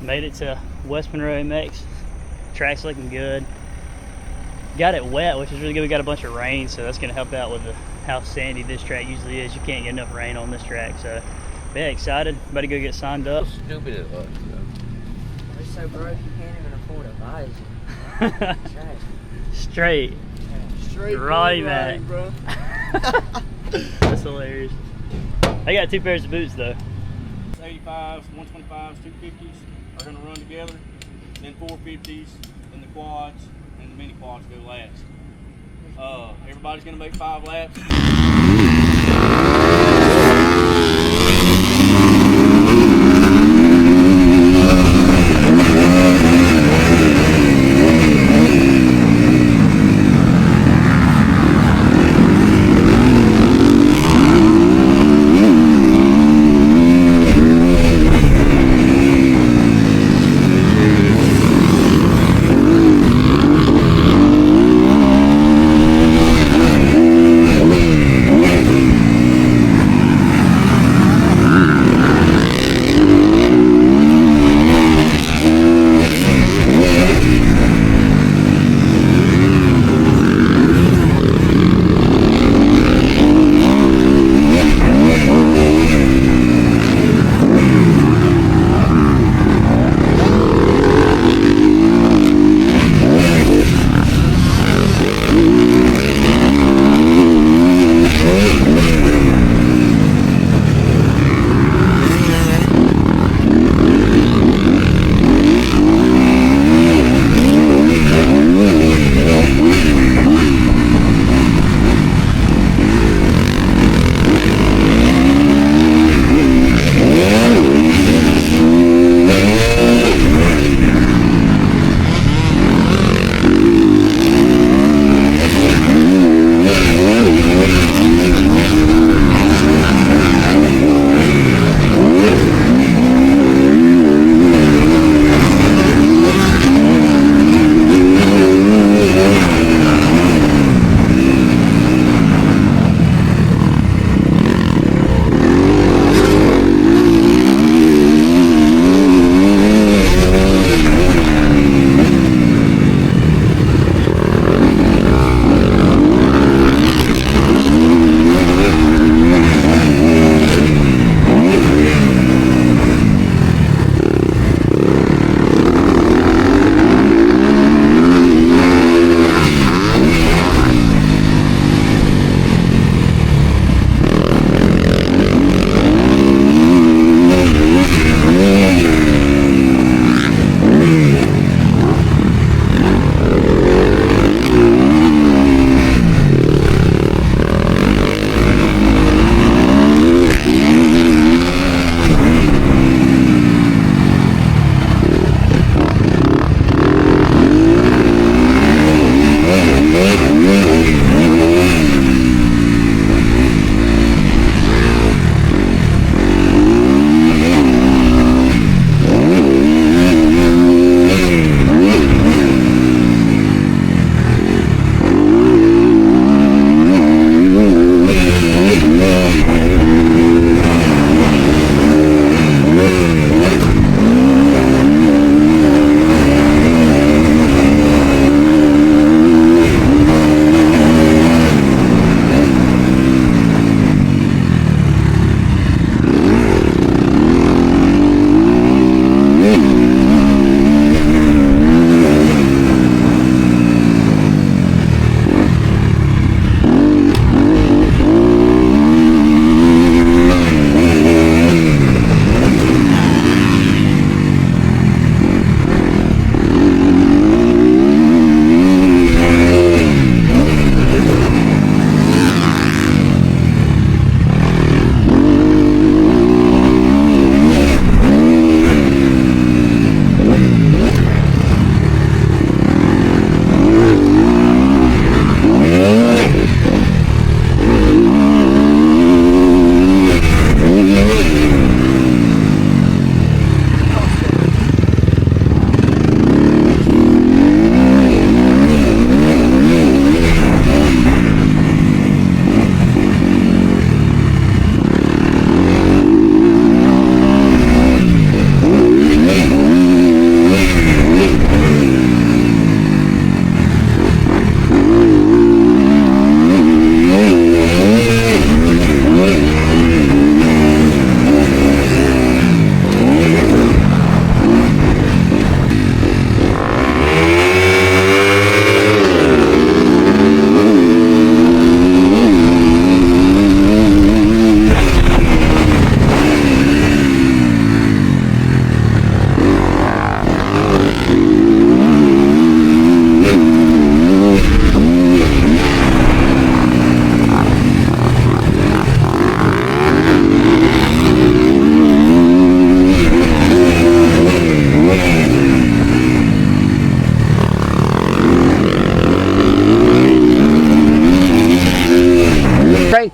Made it to West Monroe MX. Track's looking good. Got it wet, which is really good. We got a bunch of rain, so that's gonna help out with how sandy this track usually is. You can't get enough rain on this track, so yeah, excited. About to go get signed up. How stupid it looks, We're so broke you can't even afford a visor. Straight. Straight Raleigh line, Mac. bro. That's hilarious. I got 2 pairs of boots though. 85s, 125s, 250s are going to run together, then 450s, then the quads, and the mini quads go last. Everybody's going to make 5 laps.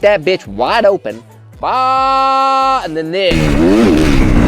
that bitch wide open. Bah, and then this.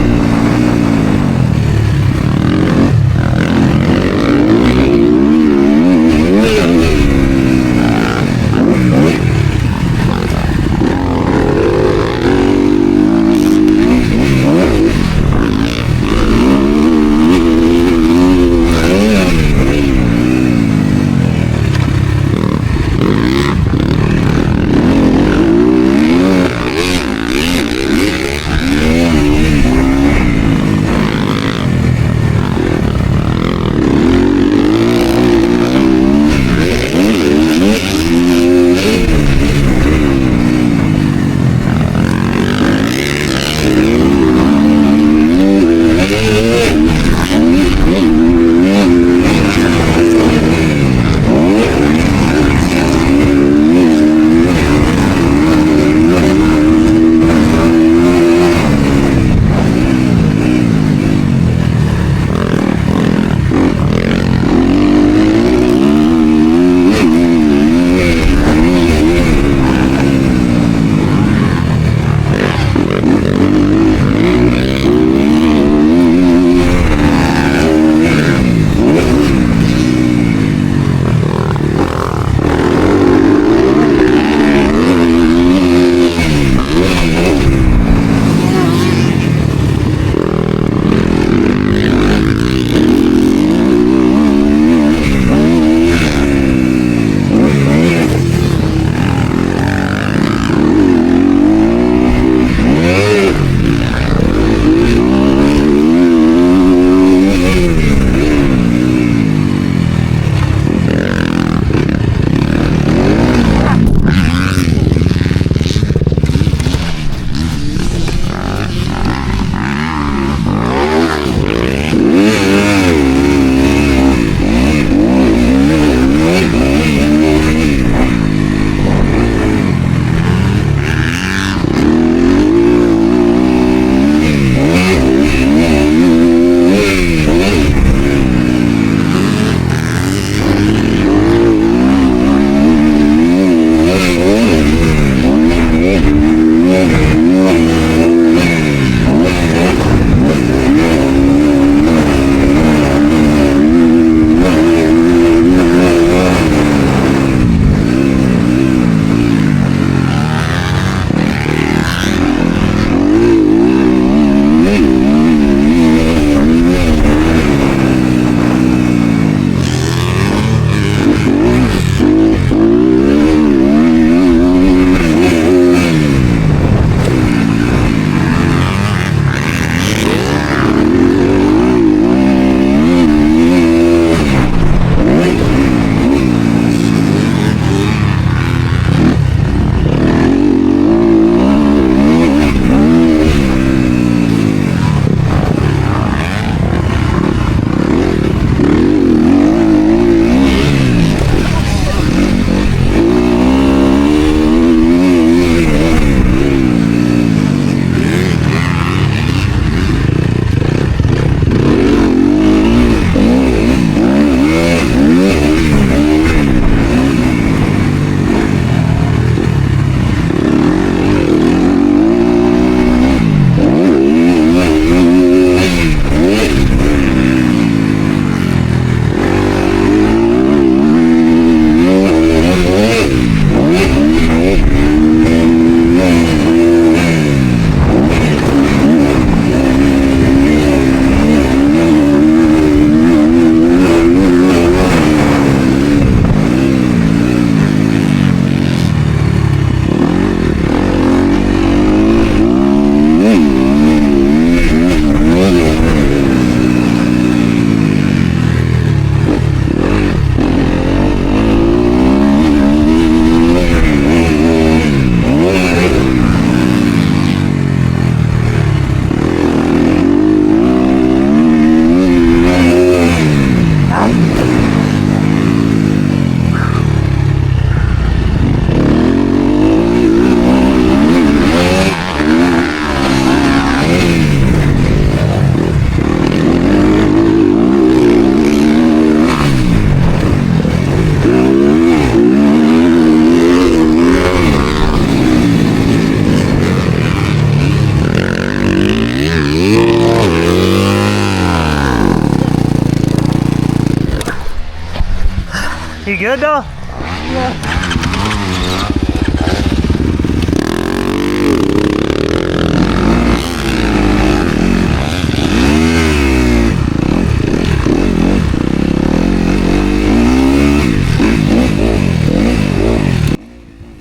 good though?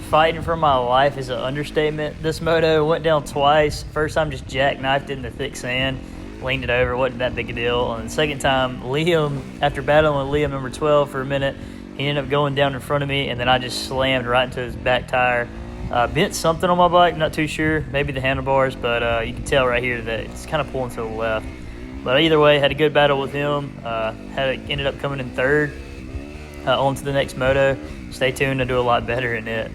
Fighting for my life is an understatement. This moto went down twice. First time just jackknifed it in the thick sand, leaned it over, wasn't that big a deal. And the second time, Liam, after battling with Liam number 12 for a minute, he ended up going down in front of me, and then I just slammed right into his back tire. Bent something on my bike, not too sure, maybe the handlebars, but you can tell right here that it's kind of pulling to the left. But either way, had a good battle with him. Ended up coming in third on to the next moto. Stay tuned, I'll do a lot better in it.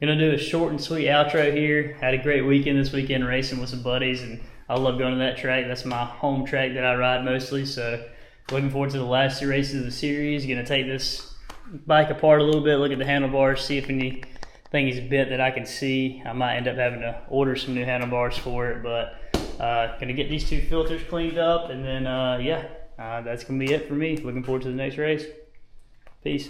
Gonna do a short and sweet outro here. Had a great weekend this weekend racing with some buddies, and I love going to that track. That's my home track that I ride mostly. So looking forward to the last 2 races of the series. Gonna take this bike apart a little bit, look at the handlebars, see if anything is bent that I can see. I might end up having to order some new handlebars for it, but gonna get these 2 filters cleaned up, and then that's gonna be it for me. Looking forward to the next race. Peace.